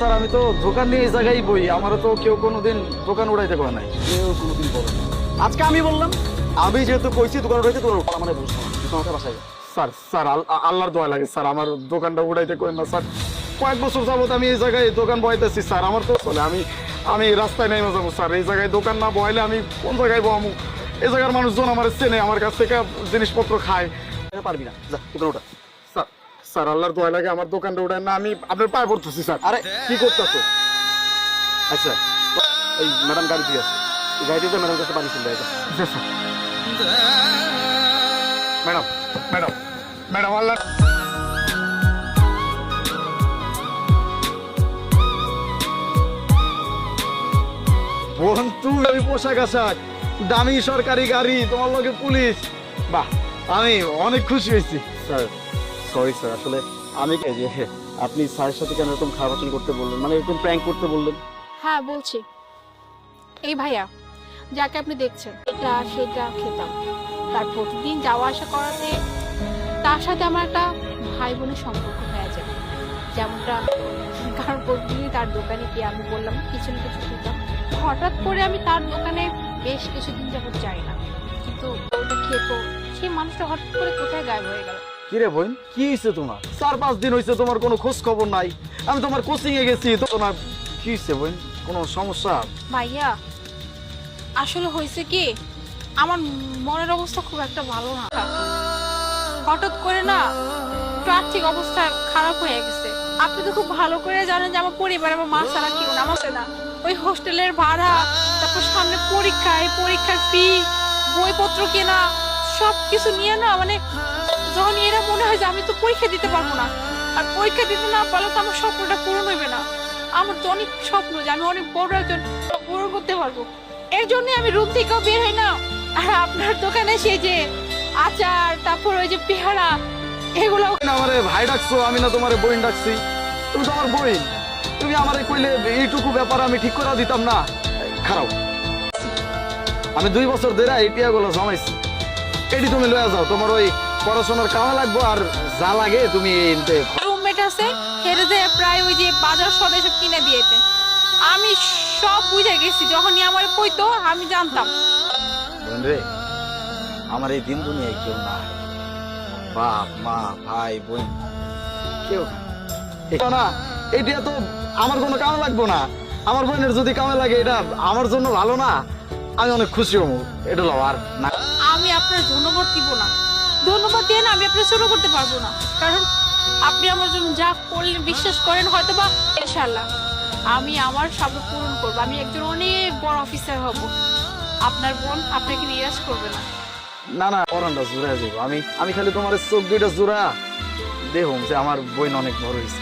Sir আমি তো দোকান নিয়ে এই জায়গায় বই, আমারও তো কেউ কোনোদিন দোকান উড়াইতে কয় নাই, কেউ কোনোদিন বলে না। আজকে আমি বললাম, আমি যেহেতু কইছি দোকান উঠাইতে তোর মানে বুঝছো না তুই তোমাকে বাসায় যা। স্যার স্যার আল্লাহর দোয়া লাগে স্যার, আমার দোকানটা উড়াইতে কয় না স্যার। কয়েক বছর যাবত আমি এই জায়গায় দোকান বয়াইতেছি স্যার, আমার তো চলে, আমি রাস্তায় নেমে যাবো স্যার। এই জায়গায় দোকান না বয়াইলে আমি কোন জায়গায় বহামু? এই জায়গার মানুষজন আমার চেনে, আমার কাছ থেকে জিনিসপত্র খায়। পারবি না, যা দোকান উঠা। স্যার স্যার আল্লাহর দোয়া লাগে আমার দোকানটা উঠায় না, আমি আপনার পায়ে পড়তেছি স্যার। আরে কি করতেছো? আচ্ছা এই ম্যাডাম গাড়ি দিয়ে আছে, এই গাড়িতে ম্যাডাম কাছে পানি চলে যায়। ম্যাডাম ম্যাডাম ম্যাডাম আল্লাহ বন্ধু, আমি পোশাক আশাক, দামি সরকারি গাড়ি, তোমার লগে পুলিশ, বাহ আমি অনেক খুশি হয়েছি। স্যার সরি স্যার, আসলে আমি কে যে আপনি স্যারের সাথে কেন এরকম খারাপ আচরণ করতে বললেন, মানে এরকম প্র্যাঙ্ক করতে বললেন? হ্যাঁ বলছি, এই ভাইয়া যাকে আপনি দেখছেন এটা সেটা খেতাম, তার প্রতিদিন যাওয়া আসা করাতে তার সাথে আমার একটা ভাই বোনের সম্পর্ক হয়ে যায়। যেমনটা কারণ প্রতিদিনই তার দোকানে গিয়ে আমি বললাম কিছু না কিছু খেতাম। হঠাৎ করে আমি তার দোকানে বেশ কিছুদিন যাবত যাই না, কিন্তু ওটা খেত, সেই মানুষটা হঠাৎ করে কোথায় গায়েব হয়ে গেল। কিরে বোন, কি হয়েছে তোমার? 4-5 দিন হয়েছে তোমার কোনো খোঁজ খবর নাই। আমি তোমার কোচিং এ গেছি, তো তোমার কি হয়েছে বোন? কোনো সমস্যা? ভাইয়া আসলে হয়েছে কি, আমার মনের অবস্থা খুব একটা ভালো না, হঠাৎ করে না একটু আর্থিক অবস্থা খারাপ হয়ে গেছে। আপনি তো খুব ভালো করে জানেন যে আমার পরিবার, আমার মা ছাড়া কেউ না, আমার না ওই হোস্টেলের ভাড়া, তারপর সামনে পরীক্ষা, এই পরীক্ষার ফি, বইপত্র কেনা, সবকিছু নিয়ে না মানে যখন এরা মনে হয় যে আমি তো পরীক্ষা দিতে পারবো না, আর পরীক্ষা দিতে না পারলে তো আমার স্বপ্নটা পূরণ হইবে না। আমার তো অনেক স্বপ্ন যে আমি অনেক বড় একজন পূরণ করতে পারবো, এর জন্য আমি রুম থেকেও বের হই না। আর আপনার দোকানে সেই যে আচার, তারপর ওই যে পেয়ারা, এগুলো আমারে ভাই ডাকছো, আমি না তোমারে বোন ডাকছি? তুমি তো আমার বোন, তুমি আমারে কইলে এইটুকু ব্যাপার আমি ঠিক করে দিতাম না? খারাপ, আমি 2 বছর ধরে এই টিয়াগুলো জমাইছি, এটি তুমি লয়ে যাও, তোমার ওই পড়াশোনার কামে লাগবো, আর যা লাগে তুমি রুমমেট আছে হেরে যে প্রায় ওই যে বাজার সদাই সব কিনে দিয়েতেন। আমি সব বুঝে গেছি, যখনই আমার কইতো আমি জানতাম। বোন রে, আমার এই দিন দুনিয়ায় কেউ না, বাপ মা ভাই বোন কেউ না। এটা তো আমার কোনো কামে লাগবো না, আমার বোনের যদি কামে লাগে এটা আমার জন্য ভালো না, আমি অনেক খুশি হবো। এটা লও আর না। আমি আপনার ধন্যবাদ দিব না, ধন্যবাদ দিয়ে না আমি আপনার শুরু করতে পারবো না, কারণ আপনি আমার জন্য যা করলেন বিশ্বাস করেন হয়তো বা ইনশাআল্লাহ আমি আমার স্বপ্ন পূরণ করবো, আমি একজন অনেক বড় অফিসার হব। আপনার বোন আপনাকে নিরাশ করবে না। না না, পরানটা জোড়া যাবো, আমি খালি তোমার চোখ দুইটা জোড়া দেখুন যে আমার বোন অনেক বড় হয়েছে।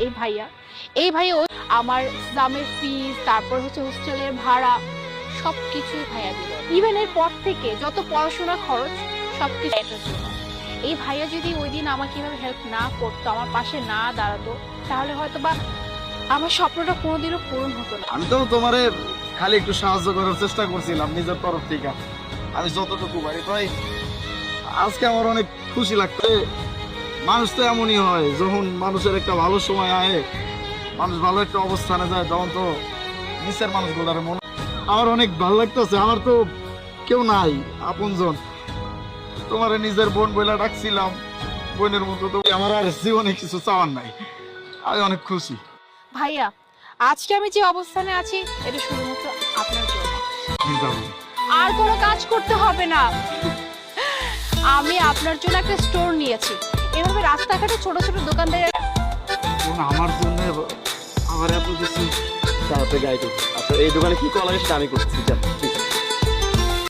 এই ভাইয়া আমার দামের ফিস, তারপর হচ্ছে হোস্টেলের ভাড়া, সবকিছুই ভাইয়া দিল। ইভেন এর পর থেকে যত পড়াশোনা খরচ সবকিছু এটার জন্য। এই ভাইয়া যদি ওই দিন আমাকে এভাবে হেল্প না করতো, আমার পাশে না দাঁড়াতো, তাহলে হয়তো বা আমার স্বপ্নটা কোনোদিনও পূরণ হতো না। আমি তো তোমারে খালি একটু সাহায্য করার চেষ্টা করছিলাম নিজের তরফ থেকে, আমি যতটুকু পারি। তাই আজকে আমার অনেক খুশি লাগছে। মানুষ তো এমনই হয়, যখন মানুষের একটা ভালো সময় আয়, মানুষ ভালো একটা অবস্থানে যায়, তখন তো নিচের মানুষগুলোর মনে আমার অনেক ভালো লাগতেছে। আমার তো কেউ নাই আপনজন, তোমার নিজের বোন বইলা ডাকছিলাম, বোনের মতো তো আমার আর জীবনে কিছু চাওয়ার নাই। আমি অনেক খুশি। ভাইয়া আজকে আমি যে অবস্থানে আছি এটা শুধুমাত্র আপনার জন্য, আর কোনো কাজ করতে হবে না। আমি আপনার জন্য একটা স্টোর নিয়েছি, এভাবে রাস্তাঘাটে ছোট ছোট দোকানদার আমার জন্য আমার এত কিছু। স্যার আপনি গাড়ি করুন, আপনার এই দোকানে কি করা লাগে সেটা আমি করতেছি।